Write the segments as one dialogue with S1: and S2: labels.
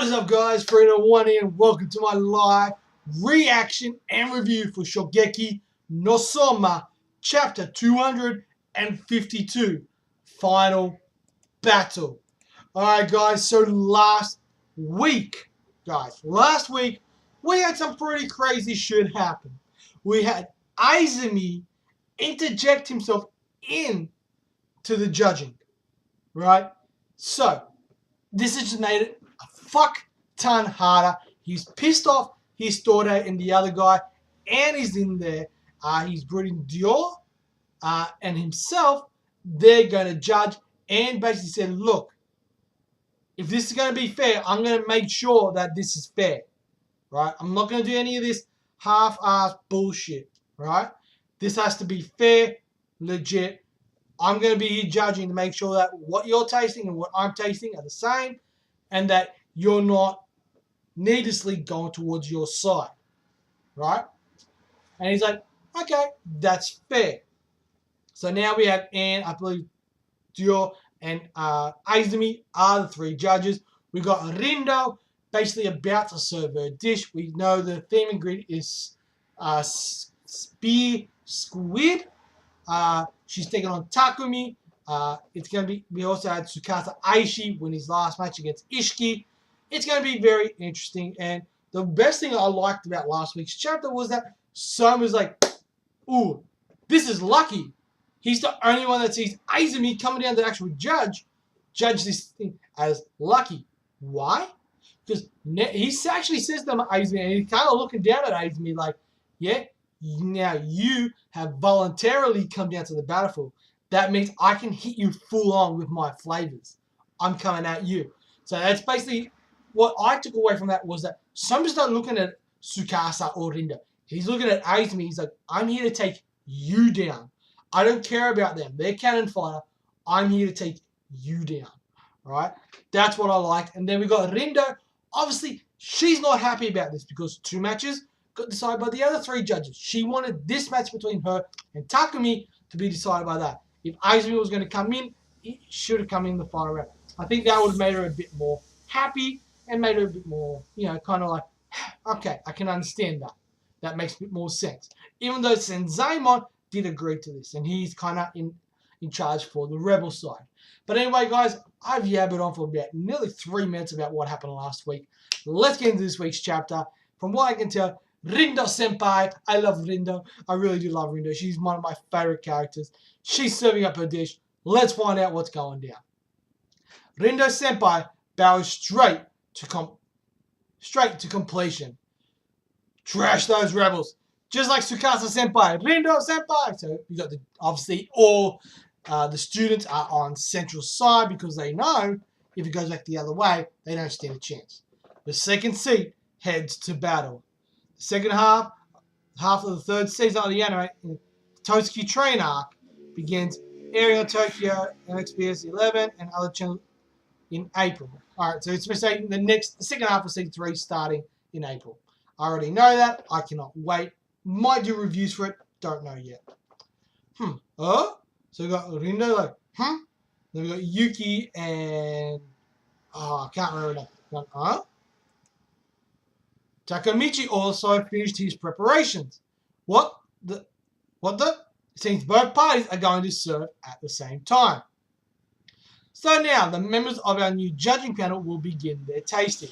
S1: What is up, guys? Freedom1 here, and welcome to my live reaction and review for Shogeki no Soma, chapter 252, Final Battle. Alright, guys, so last week, we had some pretty crazy shit happen. We had Izumi interject himself in to the judging, right? So, this has just made it a fuck ton harder. He's pissed off his daughter and the other guy, and he's in there. He's bringing Dior and himself. They're going to judge and basically said, look, if this is going to be fair, I'm going to make sure that this is fair, right? I'm not going to do any of this half-ass bullshit, right? This has to be fair, legit. I'm going to be here judging to make sure that what you're tasting and what I'm tasting are the same, and that you're not needlessly going towards your side, right? And he's like, okay, that's fair. So now we have Anne, I believe Dior and Izumi are the three judges. We got Rindo basically about to serve her dish. We know the theme ingredient is spear squid. She's taking on Takumi. It's going to be, we also had Tsukasa Aishi win his last match against Ishiki. It's going to be very interesting. And the best thing I liked about last week's chapter was that Soma's like, ooh, this is lucky. He's the only one that sees Izumi coming down to actually judge this thing as lucky. Why? Because he actually says to Izumi, and he's kind of looking down at Izumi like, yeah, now you have voluntarily come down to the battlefield. That means I can hit you full on with my flavors. I'm coming at you. So that's basically what I took away from that, was that Soma's not looking at Tsukasa or Rindo. He's looking at Izumi. He's like, I'm here to take you down. I don't care about them. They're cannon fodder. I'm here to take you down. Alright? That's what I liked. And then we got Rindo. Obviously, she's not happy about this because 2 matches got decided by the other 3 judges. She wanted this match between her and Takumi to be decided by that. If Izumi was going to come in, he should have come in the final round. I think that would have made her a bit more happy and made her a bit more, you know, kind of like, okay, I can understand that. That makes a bit more sense. Even though Senzaemon did agree to this, and he's kind of in charge for the rebel side. But anyway, guys, I've yabbered on for about nearly 3 minutes about what happened last week. Let's get into this week's chapter. From what I can tell, Rindo Senpai, I love Rindo. I really do love Rindo. She's one of my favorite characters. She's serving up her dish. Let's find out what's going down. Rindo Senpai bows straight to completion. Trash those rebels. Just like Tsukasa Senpai, Rindo Senpai. So you got obviously all the students are on Central side because they know if it goes back the other way, they don't stand a chance. The second seat heads to battle. The second half of the third season of the anime, Tosuki Train arc, begins airing on Tokyo, MXPS 11, and other channels in April. Alright, so it's saying the second half of season 3 starting in April. I already know that. I cannot wait. Might do reviews for it. Don't know yet. So we got Rindo like, Then we got Yuki and I can't remember that. Takamichi also finished his preparations. What the? It seems both parties are going to serve at the same time. So now, the members of our new judging panel will begin their tasting.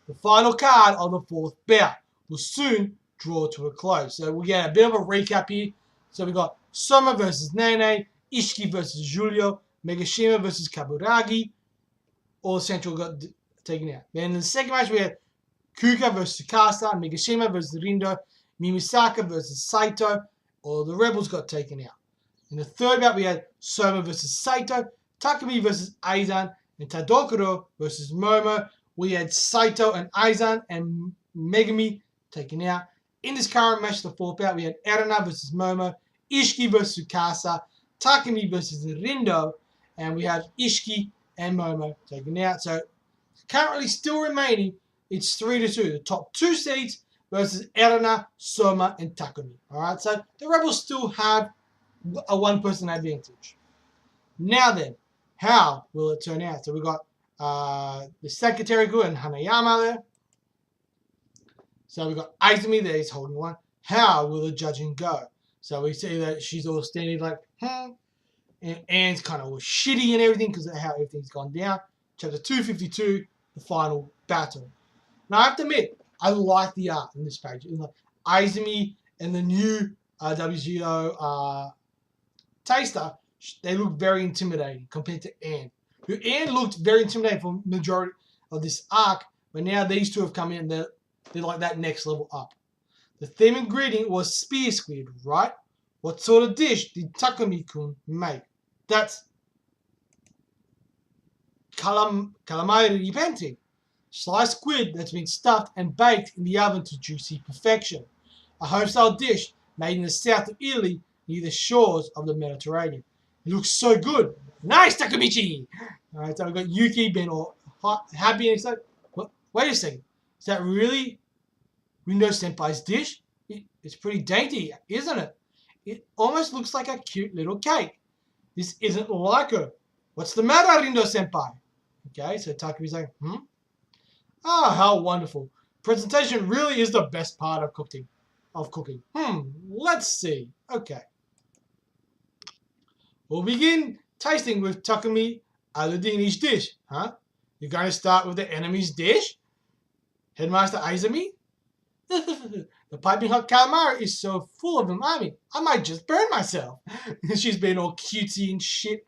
S1: The final card of the 4th bout will soon draw to a close. So we get a bit of a recap here. So we got Soma versus Nene, Ishiki versus Julio, Megashima versus Kaburagi. All Central got taken out. Then in the second match we had Kuka versus Tsukasa, Megashima versus Rindo, Mimisaka versus Saito. All the rebels got taken out. In the third bout we had Soma versus Saito, Takumi versus Aizan, and Tadokuro versus Momo. We had Saito and Aizan and Megami taken out. In this current match, the 4th bout, we had Erina versus Momo, Ishiki versus Tsukasa, Takumi versus Rindo, and we have Ishiki and Momo taken out. So currently still remaining, it's 3-2. The top 2 seeds versus Erina, Soma, and Takumi. Alright, so the rebels still have a 1-person advantage. Now then, how will it turn out? So we got the Sekitariku and Hanayama there. So we've got Izumi there, he's holding one. How will the judging go? So we see that she's all standing like, and Anne's kind of all shitty and everything because of how everything's gone down. Chapter 252, the final battle. Now I have to admit, I like the art in this page. Like Izumi and the new WGO Taster, they look very intimidating compared to Anne. Anne looked very intimidating for the majority of this arc, but now these two have come in, they're like that next level up. The theme ingredient was spear squid, right? What sort of dish did Takumi-kun make? That's calamari ripenti, sliced squid that's been stuffed and baked in the oven to juicy perfection. A home-style dish made in the south of Italy near the shores of the Mediterranean. It looks so good. Nice, Takamichi! Alright, so we've got Yuki being all happy and excited. Wait a second. Is that really Rindo Senpai's dish? It's pretty dainty, isn't it? It almost looks like a cute little cake. This isn't like her. What's the matter, Rindo Senpai? Okay, so Takumi's like, Ah, how wonderful. Presentation really is the best part of cooking. Let's see. Okay. We'll begin tasting with Takumi Aludini's dish, huh? You're going to start with the enemy's dish? Headmaster Izumi? The piping hot calamari is so full of umami, I might just burn myself. She's been all cutesy and shit.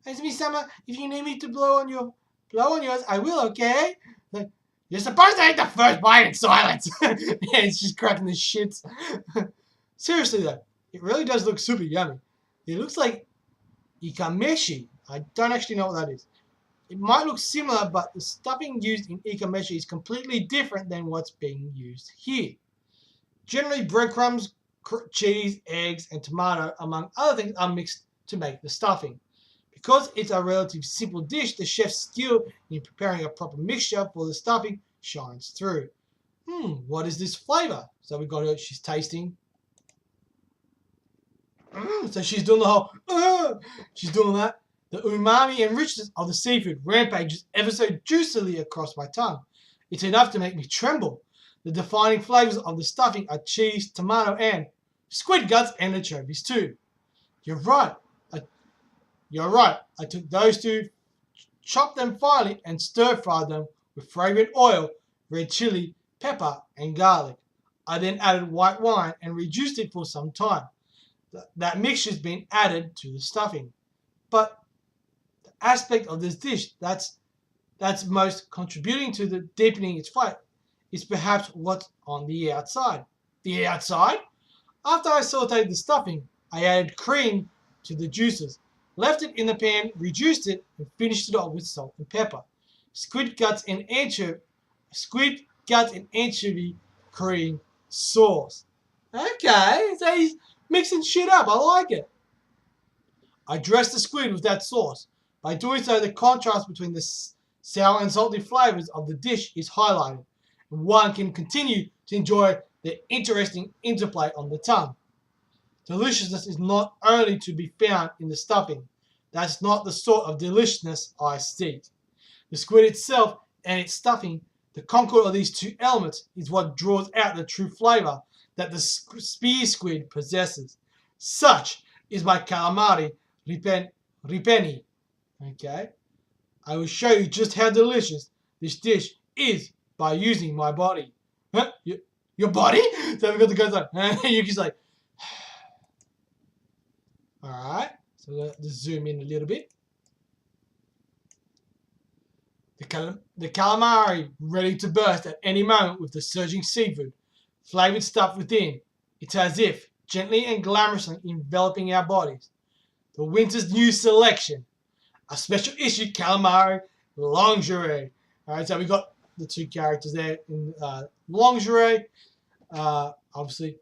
S1: Izumi-sama, if you need me to blow on yours, I will, okay? Like, you're supposed to eat the first bite in silence. And she's cracking the shits. Seriously though, it really does look super yummy. It looks like ikameshi. I don't actually know what that is. It might look similar, but the stuffing used in ikameshi is completely different than what's being used here. Generally, breadcrumbs, cheese, eggs, and tomato, among other things, are mixed to make the stuffing. Because it's a relatively simple dish, the chef's skill in preparing a proper mixture for the stuffing shines through. What is this flavor? So we got her, she's tasting. So she's doing the whole, she's doing that. The umami and richness of the seafood rampages ever so juicily across my tongue. It's enough to make me tremble. The defining flavors of the stuffing are cheese, tomato, and squid guts and anchovies too. You're right. I took those two, chopped them finely, and stir-fried them with fragrant oil, red chili, pepper, and garlic. I then added white wine and reduced it for some time. That mixture's been added to the stuffing. But the aspect of this dish that's most contributing to the deepening its flavor is perhaps what's on the outside. The outside? After I sauteed the stuffing, I added cream to the juices, left it in the pan, reduced it, and finished it off with salt and pepper. Squid guts and anchovy cream sauce. Okay, so he's mixing shit up. I like it. I dressed the squid with that sauce. By doing so, the contrast between the sour and salty flavors of the dish is highlighted, and one can continue to enjoy the interesting interplay on the tongue. Deliciousness is not only to be found in the stuffing. That's not the sort of deliciousness I seek. The squid itself and its stuffing, the concord of these two elements, is what draws out the true flavor that the spear squid possesses. Such is my calamari ripeni. Okay? I will show you just how delicious this dish is by using my body. Huh? Your body? So we've got the guys like, Yuki's like, alright, so let's just zoom in a little bit. The calamari ready to burst at any moment with the surging seafood, flavored stuff within. It's as if gently and glamorously enveloping our bodies. The winter's new selection, a special issue calamari lingerie. Alright, so we got the two characters there in lingerie. Obviously,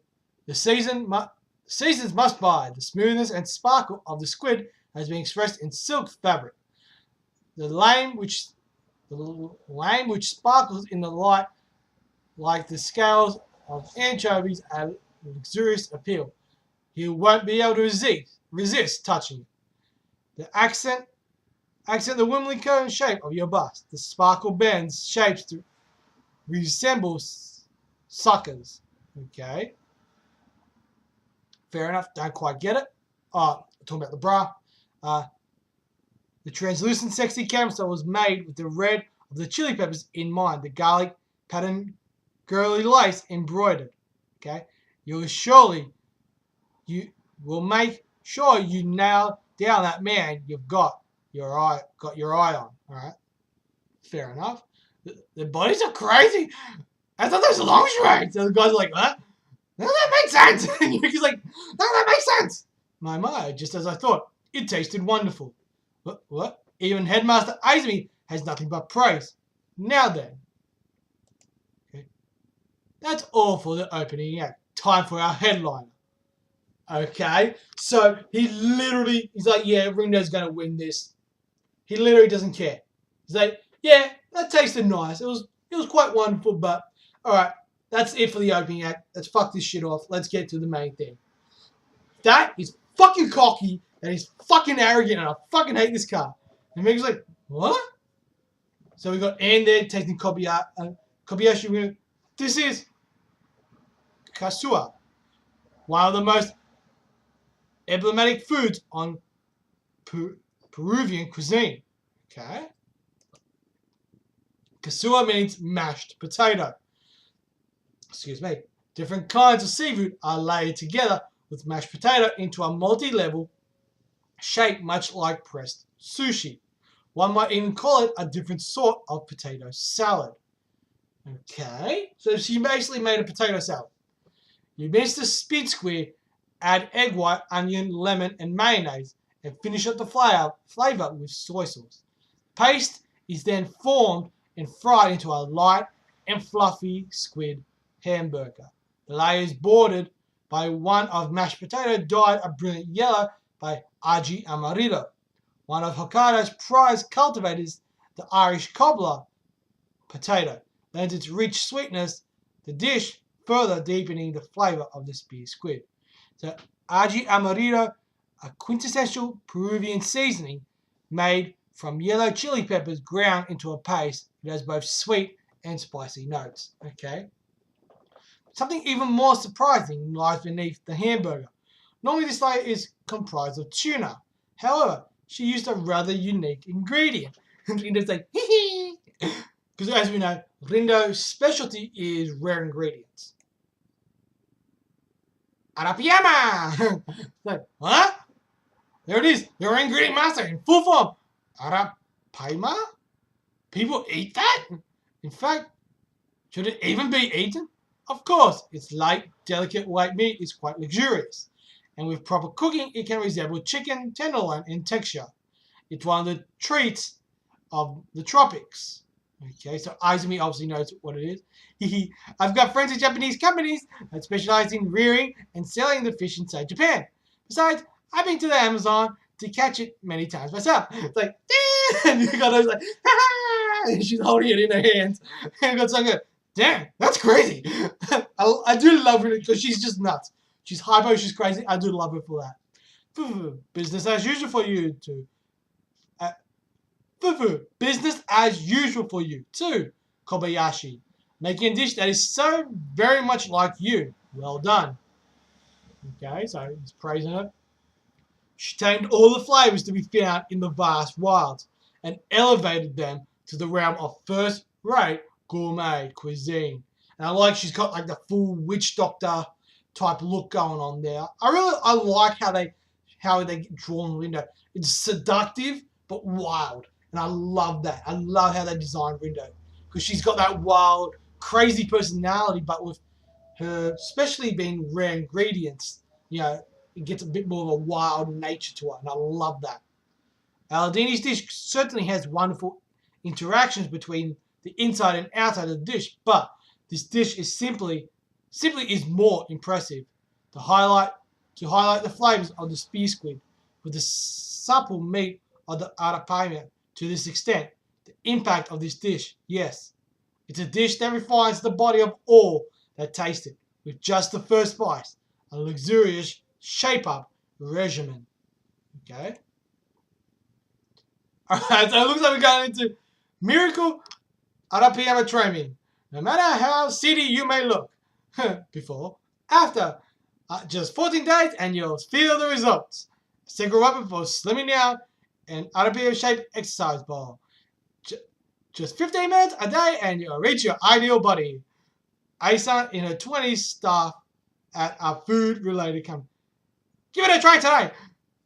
S1: the seasons must buy. The smoothness and sparkle of the squid has been expressed in silk fabric. The lime which sparkles in the light like the scales of anchovies add luxurious appeal. He won't be able to resist touching it. The accent Accent the womanly curve and shape of your bust. The sparkle bends shapes to resemble suckers. Okay. Fair enough. Don't quite get it. Talking about the bra. The translucent sexy camisole was made with the red of the chili peppers in mind. The garlic pattern girly lace embroidered. Okay. You will make sure you nail down that man you've got your eye on. Alright. Fair enough. The bodies are crazy. I thought that was lingerie. So the guy's like, what? None of that makes sense. And Yuki's like, none of that makes sense. My, just as I thought. It tasted wonderful. What? Even Headmaster Izumi has nothing but praise. Now then. Okay. That's all for the opening act. Time for our headliner. Okay. So he's like, yeah, Rindo's going to win this. He literally doesn't care. He's like, yeah, that tasted nice. It was quite wonderful, but alright, that's it for the opening act. Let's fuck this shit off. Let's get to the main thing. That is fucking cocky. That is fucking arrogant, and I fucking hate this car. And Meg's like, what? So we got Anne there tasting Kobayashi. This is kasua, one of the most emblematic foods on Peruvian cuisine. Okay. Kasua means mashed potato. Excuse me. Different kinds of seafood are layered together with mashed potato into a multi-level shape much like pressed sushi. One might even call it a different sort of potato salad. Okay, so she basically made a potato salad. You mince the speed square, add egg white, onion, lemon, and mayonnaise, and finish up the flavor with soy sauce. Paste is then formed and fried into a light and fluffy squid hamburger. The layer is bordered by one of mashed potato dyed a brilliant yellow by aji amarillo. One of Hokkaido's prized cultivators, the Irish cobbler potato, lends its rich sweetness to the dish, further deepening the flavor of the spear squid. So aji amarillo, a quintessential Peruvian seasoning made from yellow chili peppers ground into a paste. It has both sweet and spicy notes. Okay. Something even more surprising lies beneath the hamburger. Normally this layer is comprised of tuna. However, she used a rather unique ingredient. And Rindo's like, hee hee. Because as we know, Rindo's specialty is rare ingredients. Arapiyama! Like, what? There it is, the rare ingredient master in full form. Arapaima? People eat that? In fact, should it even be eaten? Of course, its light, delicate white meat is quite luxurious. And with proper cooking, it can resemble chicken tenderloin in texture. It's one of the treats of the tropics. Okay, so Izumi obviously knows what it is. I've got friends in Japanese companies that specialize in rearing and selling the fish inside Japan. Besides, I've been to the Amazon to catch it many times myself. It's like, and you got those like, and she's holding it in her hands. And got so good. Damn, that's crazy. I do love her because she's just nuts. She's hypo, she's crazy. I do love her for that. Business as usual for you too. Business as usual for you too, Kobayashi. Making a dish that is so very much like you. Well done. Okay, so he's praising her. She tamed all the flavors to be found in the vast wilds and elevated them to the realm of first-rate gourmet cuisine. And I like she's got like the full witch doctor type look going on there. I like how they get drawn Rindo. It's seductive but wild, and I love that. I love how they designed Rindo because she's got that wild, crazy personality, but with her, especially being rare ingredients, you know, it gets a bit more of a wild nature to it, and I love that. Aladini's dish certainly has wonderful interactions between the inside and outside of the dish, but this dish is simply is more impressive. To highlight the flavors of the spear squid with the supple meat of the arapaima to this extent, the impact of this dish, yes, it's a dish that refines the body of all that taste it with just the first spice, a luxurious shape-up regimen. Okay. Alright, so it looks like we're going into Miracle Arapiyama training. No matter how seedy you may look, before, after, just 14 days and you'll feel the results. Secret weapon for slimming down an Arapiyama shaped exercise ball. Just 15 minutes a day and you'll reach your ideal body. Aisa in her 20s staff at a food related company. Give it a try today.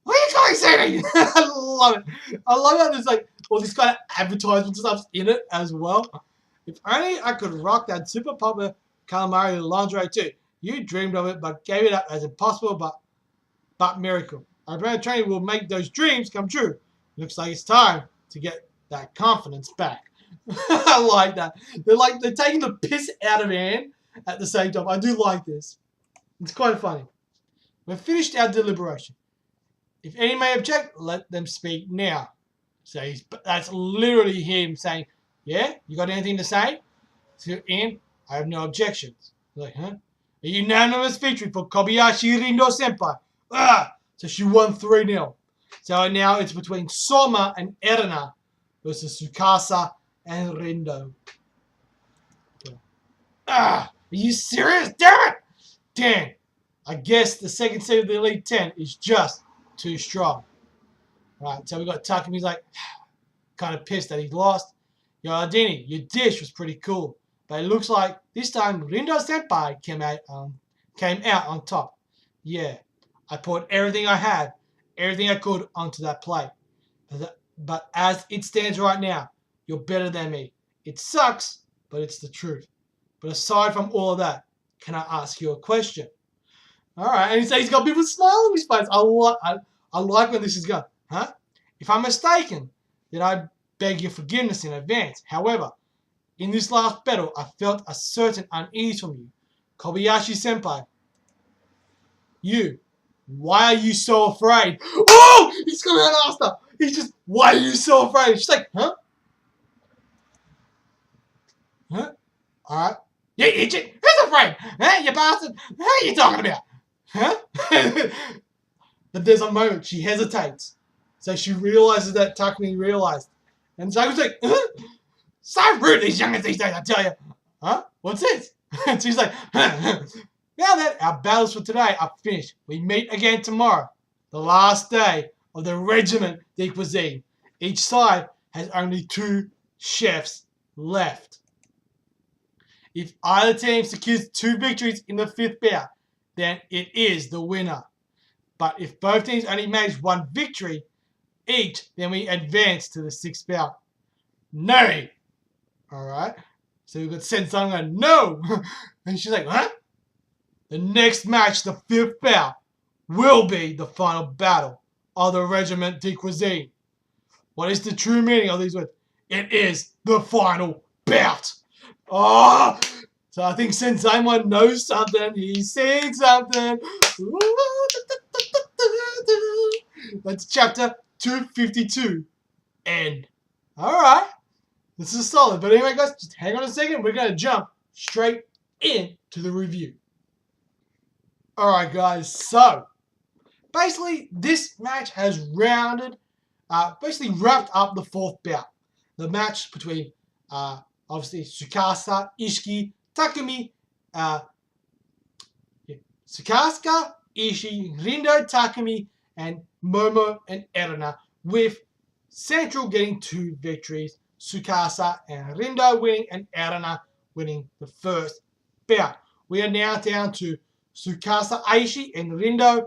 S1: What are you going to see? I love it. I love how there's like all these kind of advertisement stuff in it as well. If only I could rock that super popular calamari lingerie too. You dreamed of it but gave it up as impossible but miracle. Our brand training will make those dreams come true. Looks like it's time to get that confidence back. I like that. They're taking the piss out of Anne at the same time. I do like this. It's quite funny. We've finished our deliberation. If any may object, let them speak now. So that's literally him saying, yeah, you got anything to say? To Anne, I have no objections. Like, huh? A unanimous victory for Kobayashi Rindo Senpai. So she won 3-0. So now it's between Soma and Erina versus Tsukasa and Rindo. Are you serious? Damn it! Damn. I guess the second seed of the Elite 10 is just too strong. Right, so we got Takami's like, kind of pissed that he lost. Yo, Ardini, your dish was pretty cool. But it looks like this time Rindo Senpai came out on top. Yeah, I poured everything I had, everything I could onto that plate. But as it stands right now, you're better than me. It sucks, but it's the truth. But aside from all of that, can I ask you a question? All right, and he's got people smiling on his face. I like where this is going. Huh? If I'm mistaken, then I beg your forgiveness in advance. However, in this last battle, I felt a certain unease from you. Kobayashi-senpai. Why are you so afraid? Oh! He's coming out after. He's just, why are you so afraid? She's like, huh? Huh? All right. You idiot. Who's afraid? Huh? You bastard. What are you talking about? Huh? But there's a moment she hesitates. So she realizes that Takumi realized. And Takumi's like, huh? So rude, these youngins these days, I tell you. Huh? What's this? And she's like, huh? Now that our battles for today are finished, we meet again tomorrow, the last day of the Regiment de Cuisine. Each side has only 2 chefs left. If either team secures 2 victories in the 5th bout, then it is the winner. But if both teams only manage 1 victory each, then we advance to the 6th bout. No! Alright? So we've got Sensei going, no! And she's like, huh? The next match, the 5th bout, will be the final battle of the Regiment de Cuisine. What is the true meaning of these words? It is the final bout. Oh! So I think Sensaimon knows something. He's saying something. That's chapter 252. End. Alright. This is solid. But anyway, guys, just hang on a second. We're going to jump straight into the review. Alright, guys. So, basically, this match has basically wrapped up the 4th bout. The match between, obviously, Tsukasa, Ishiki, Takumi, Tsukasa, Ishii, Rindo, Takumi, and Momo and Erina, with Central getting 2 victories, Tsukasa and Rindo winning, and Erina winning the 1st bout. We are now down to Tsukasa, Aishi, and Rindo,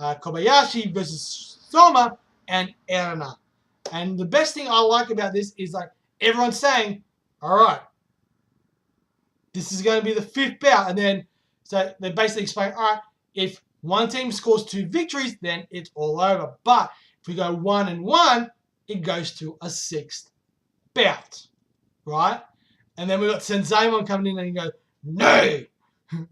S1: Kobayashi versus Soma and Erina. And the best thing I like about this is like everyone's saying, alright, this is going to be the 5th bout. And then, so they basically explain, alright, if one team scores 2 victories, then it's all over. But if we go 1-1, it goes to a 6th bout. Right? And then we got Senzaemon coming in and he goes, no!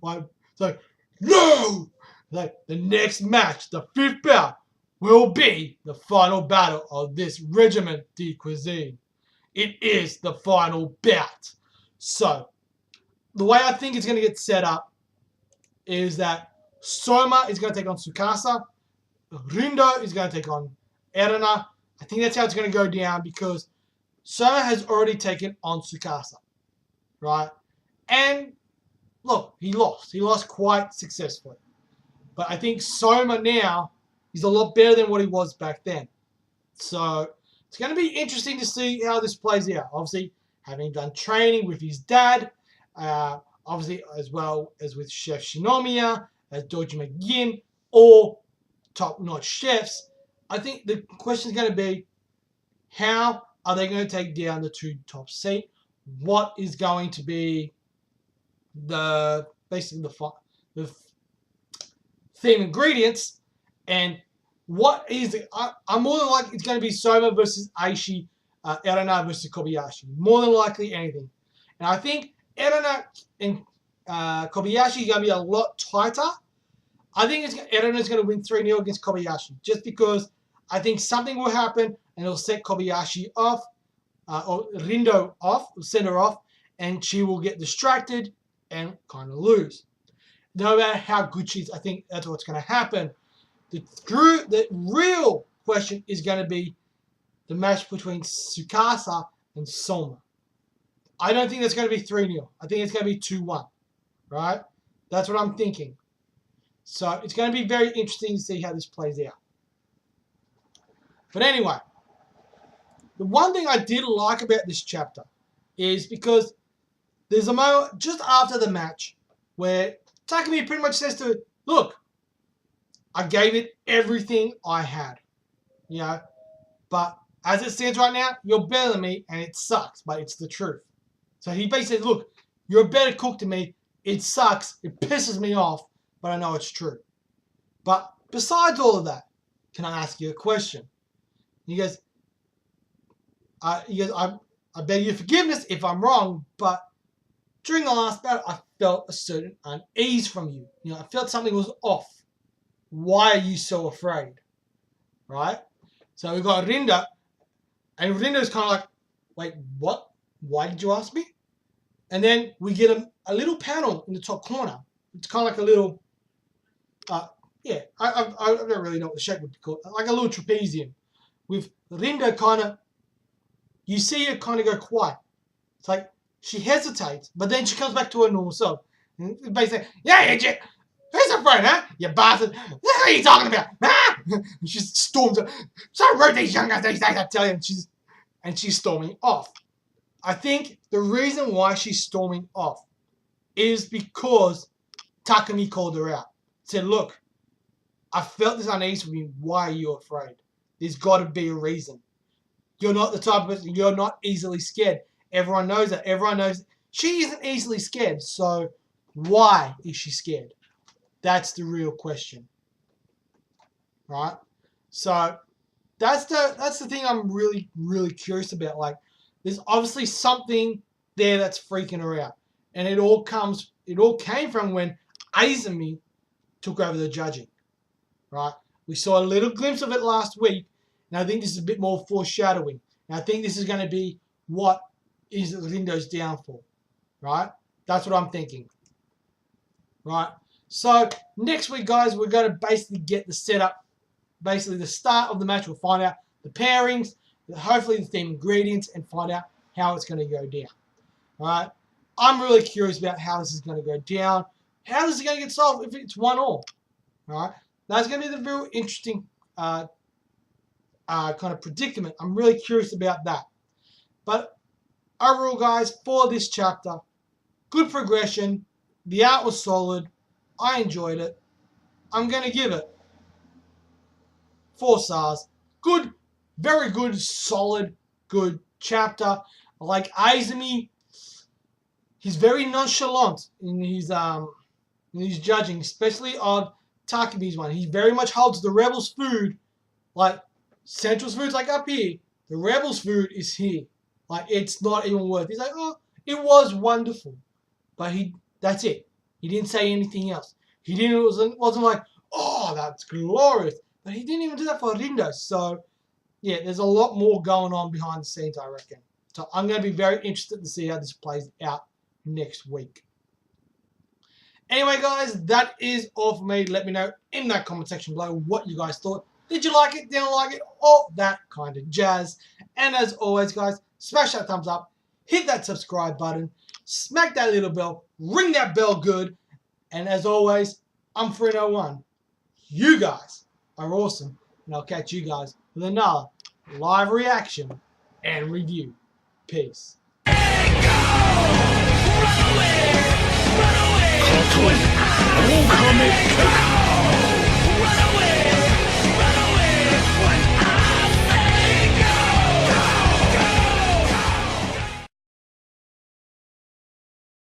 S1: Like, so, no! Like, the next match, the 5th bout, will be the final battle of this Regiment de Cuisine. It is the final bout. So, the way I think it's going to get set up is that Soma is going to take on Tsukasa, Rindo is going to take on Erina, I think that's how it's going to go down because Soma has already taken on Tsukasa, right? And look, he lost. He lost quite successfully. But I think Soma now is a lot better than what he was back then. So it's going to be interesting to see how this plays out. Obviously, having done training with his dad, obviously as well as with Chef Shinomiya, as Doji McGinn, all top-notch chefs. I think the question is going to be, how are they going to take down the two top seed? What is going to be basically the theme ingredients, and what is it? I'm more than likely it's going to be Soma versus Aishi, Erana versus Kobayashi. More than likely anything. And I think Erana and Kobayashi are going to be a lot tighter. I think Erana is going to win 3-0 against Kobayashi just because I think something will happen and it'll set Kobayashi off, or Rindo off, send her off, and she will get distracted and kind of lose. No matter how good she is, I think that's what's going to happen. The real question is going to be the match between Tsukasa and Soma. I don't think that's going to be 3-0. I think it's going to be 2-1. Right? That's what I'm thinking. So it's going to be very interesting to see how this plays out. But anyway, the one thing I did like about this chapter is because there's a moment just after the match where Takumi pretty much says to it, look, I gave it everything I had, but as it stands right now, you're better than me and it sucks, but it's the truth. So he basically says, look, you're a better cook than me. It sucks. It pisses me off, but I know it's true. But besides all of that, can I ask you a question? He goes, I beg your forgiveness if I'm wrong, but during the last battle, I felt a certain unease from you. I felt something was off. Why are you so afraid? Right? So we've got Rinda, and Rinda's kind of like, wait, what? Why did you ask me? And then we get a little panel in the top corner. It's kind of like a little, I don't really know what the shape would be called. Like a little trapezium. With Rinda kind of, you see her kind of go quiet. It's like she hesitates, but then she comes back to her normal self. And basically, yeah, idiot. Who's afraid, huh? You bastard. What are you talking about? Ah! And she storms up. So rude, these young guys these days, I tell you. And she's storming off. I think the reason why she's storming off is because Takumi called her out. Said, look, I felt this unease from you. Why are you afraid? There's got to be a reason. You're not the type of person, you're not easily scared. Everyone knows that. Everyone knows she isn't easily scared. So why is she scared? That's the real question. Right? So that's the thing I'm really, really curious about. Like, there's obviously something there that's freaking her out. And it all came from when Izumi took over the judging. Right? We saw a little glimpse of it last week. And I think this is a bit more foreshadowing. And I think this is going to be what is Rindo's downfall. Right? That's what I'm thinking. Right? So next week, guys, we're going to basically get the setup. Basically, the start of the match. We'll find out the pairings, hopefully the theme ingredients, and find out how it's going to go down. All right? I'm really curious about how this is going to go down. How is it going to get solved if it's 1-1? All right? That's going to be the real interesting kind of predicament. I'm really curious about that. But overall, guys, for this chapter, good progression. The art was solid. I enjoyed it. I'm going to give it 4 stars. Good, very good, solid, good chapter. I like Izumi. He's very nonchalant in his judging, especially of Takumi's one. He very much holds the Rebels' food, like Central's food's like up here. The Rebels' food is here. Like, it's not even worth it. He's like, oh, it was wonderful. But that's it. He didn't say anything else. Wasn't like, oh, that's glorious. But he didn't even do that for Rindo. So, yeah, there's a lot more going on behind the scenes, I reckon. So I'm going to be very interested to see how this plays out next week. Anyway, guys, that is all for me. Let me know in that comment section below what you guys thought. Did you like it? Didn't like it? All that kind of jazz. And as always, guys, smash that thumbs up, hit that subscribe button, smack that little bell, ring that bell good. And as always, I'm Frino1. You guys are awesome. And I'll catch you guys with another live reaction and review. Peace.
S2: Run away! Run away!